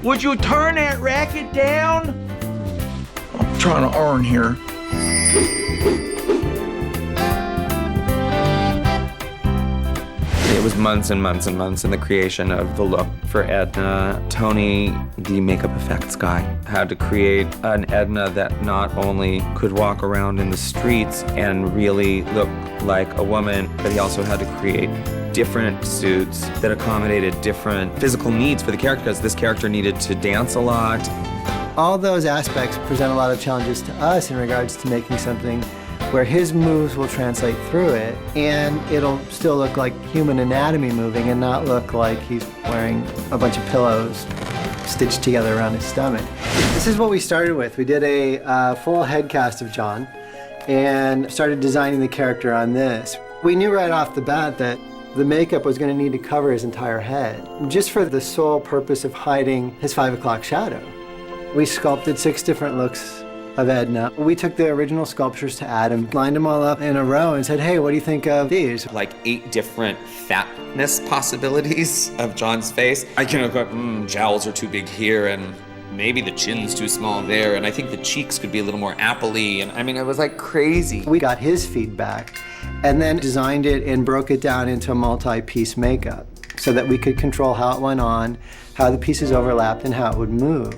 Would you turn that racket down? I'm trying to earn here. It was months and months and months in the creation of the look for Edna. Tony, the makeup effects guy, had to create an Edna that not only could walk around in the streets and really look like a woman, but he also had to create different suits that accommodated different physical needs for the character, because this character needed to dance a lot. All those aspects present a lot of challenges to us in regards to making something where his moves will translate through it, and it'll still look like human anatomy moving and not look like he's wearing a bunch of pillows stitched together around his stomach. This is what we started with. We did a full head cast of John and started designing the character on this. We knew right off the bat that the makeup was going to need to cover his entire head, just for the sole purpose of hiding his 5 o'clock shadow. We sculpted 6 different looks of Edna. We took the original sculptures to Adam, lined them all up in a row and said, hey, what do you think of these? Like 8 different fatness possibilities of John's face. I can go, jowls are too big here, and maybe the chin's too small there, and I think the cheeks could be a little more apple-y, and I mean, it was like crazy. We got his feedback and then designed it and broke it down into a multi-piece makeup so that we could control how it went on, how the pieces overlapped, and how it would move.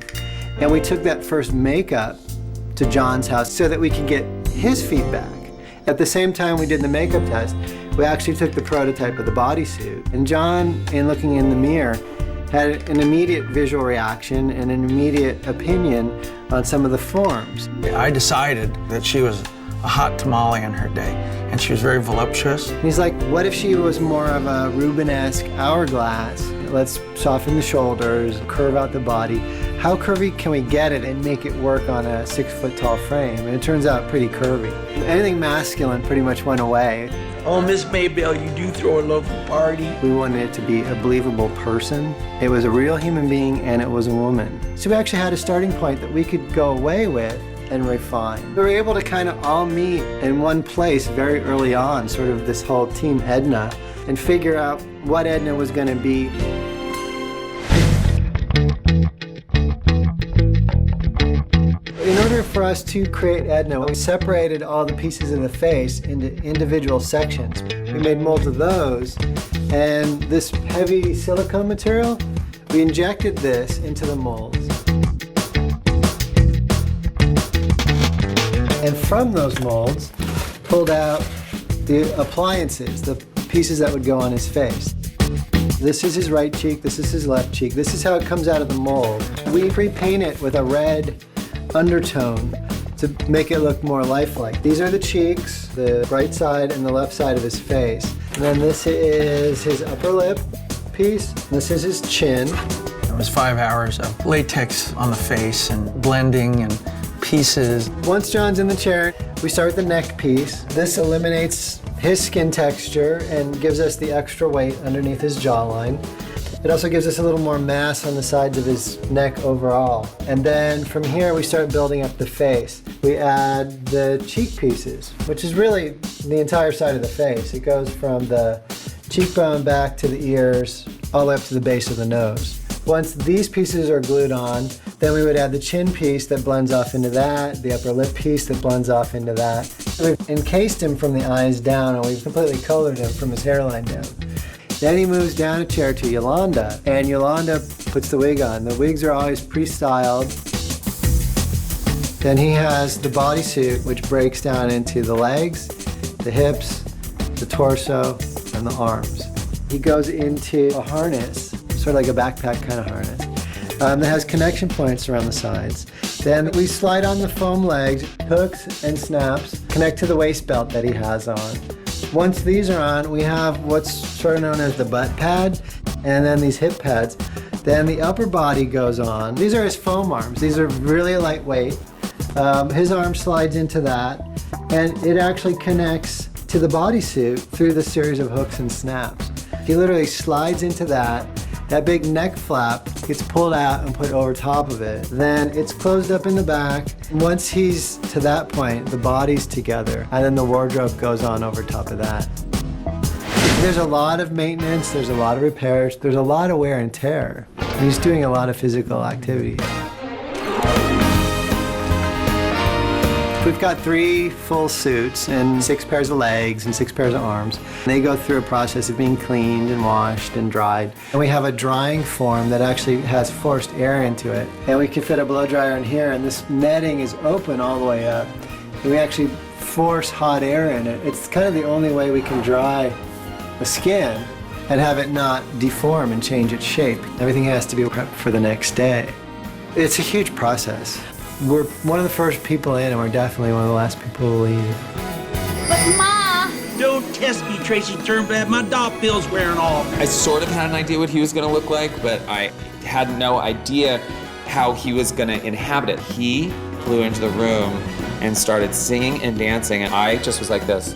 And we took that first makeup to John's house so that we could get his feedback. At the same time we did the makeup test, we actually took the prototype of the bodysuit. And John, in looking in the mirror, had an immediate visual reaction and an immediate opinion on some of the forms. I decided that she was a hot tamale in her day, and she was very voluptuous. And he's like, what if she was more of a Rubenesque hourglass? Let's soften the shoulders, curve out the body. How curvy can we get it and make it work on a 6-foot-tall frame? And it turns out pretty curvy. Anything masculine pretty much went away. Oh, Miss Maybelle, you do throw a lovely party. We wanted it to be a believable person. It was a real human being, and it was a woman. So we actually had a starting point that we could go away with and refine. We were able to kind of all meet in one place very early on, sort of this whole Team Edna, and figure out what Edna was going to be. In order for us to create Edna, we separated all the pieces of the face into individual sections. We made molds of those, and this heavy silicone material, we injected this into the molds. And from those molds, pulled out the appliances, the pieces that would go on his face. This is his right cheek, this is his left cheek. This is how it comes out of the mold. We pre-paint it with a red undertone to make it look more lifelike. These are the cheeks, the right side and the left side of his face. And then this is his upper lip piece. This is his chin. It was 5 hours of latex on the face and blending and pieces. Once John's in the chair, we start with the neck piece. This eliminates his skin texture and gives us the extra weight underneath his jawline. It also gives us a little more mass on the sides of his neck overall. And then from here, we start building up the face. We add the cheek pieces, which is really the entire side of the face. It goes from the cheekbone back to the ears, all the way up to the base of the nose. Once these pieces are glued on, then we would add the chin piece that blends off into that, the upper lip piece that blends off into that. We've encased him from the eyes down, and we've completely colored him from his hairline down. Then he moves down a chair to Yolanda, and Yolanda puts the wig on. The wigs are always pre-styled. Then he has the bodysuit, which breaks down into the legs, the hips, the torso, and the arms. He goes into a harness, sort of like a backpack kind of harness, that has connection points around the sides. Then we slide on the foam legs, hooks and snaps, connect to the waist belt that he has on. Once these are on, we have what's sort of known as the butt pad, and then these hip pads. Then the upper body goes on. These are his foam arms. These are really lightweight. His arm slides into that, and it actually connects to the bodysuit through the series of hooks and snaps. He literally slides into that. That big neck flap gets pulled out and put over top of it. Then it's closed up in the back. Once he's to that point, the body's together, and then the wardrobe goes on over top of that. There's a lot of maintenance, there's a lot of repairs, there's a lot of wear and tear. He's doing a lot of physical activity. We've got 3 full suits and 6 pairs of legs and 6 pairs of arms. They go through a process of being cleaned and washed and dried. And we have a drying form that actually has forced air into it. And we can fit a blow dryer in here, and this netting is open all the way up. And we actually force hot air in it. It's kind of the only way we can dry the skin and have it not deform and change its shape. Everything has to be prepped for the next day. It's a huge process. We're one of the first people in, and we're definitely one of the last people to leave. But Ma! Don't test me, Tracy Turnblad. My doll feels wearing off. I sort of had an idea what he was gonna look like, but I had no idea how he was gonna inhabit it. He flew into the room and started singing and dancing, and I just was like this.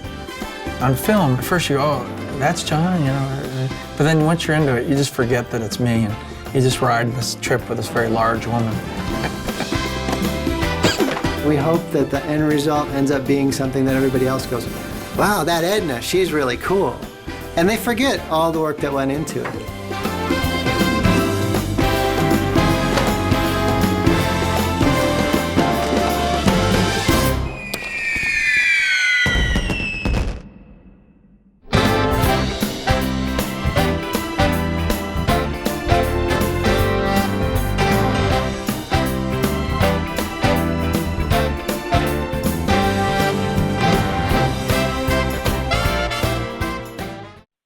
On film, at first you go, oh, that's John, you know. But then once you're into it, you just forget that it's me, and you just ride this trip with this very large woman. We hope that the end result ends up being something that everybody else goes, wow, that Edna, she's really cool. And they forget all the work that went into it.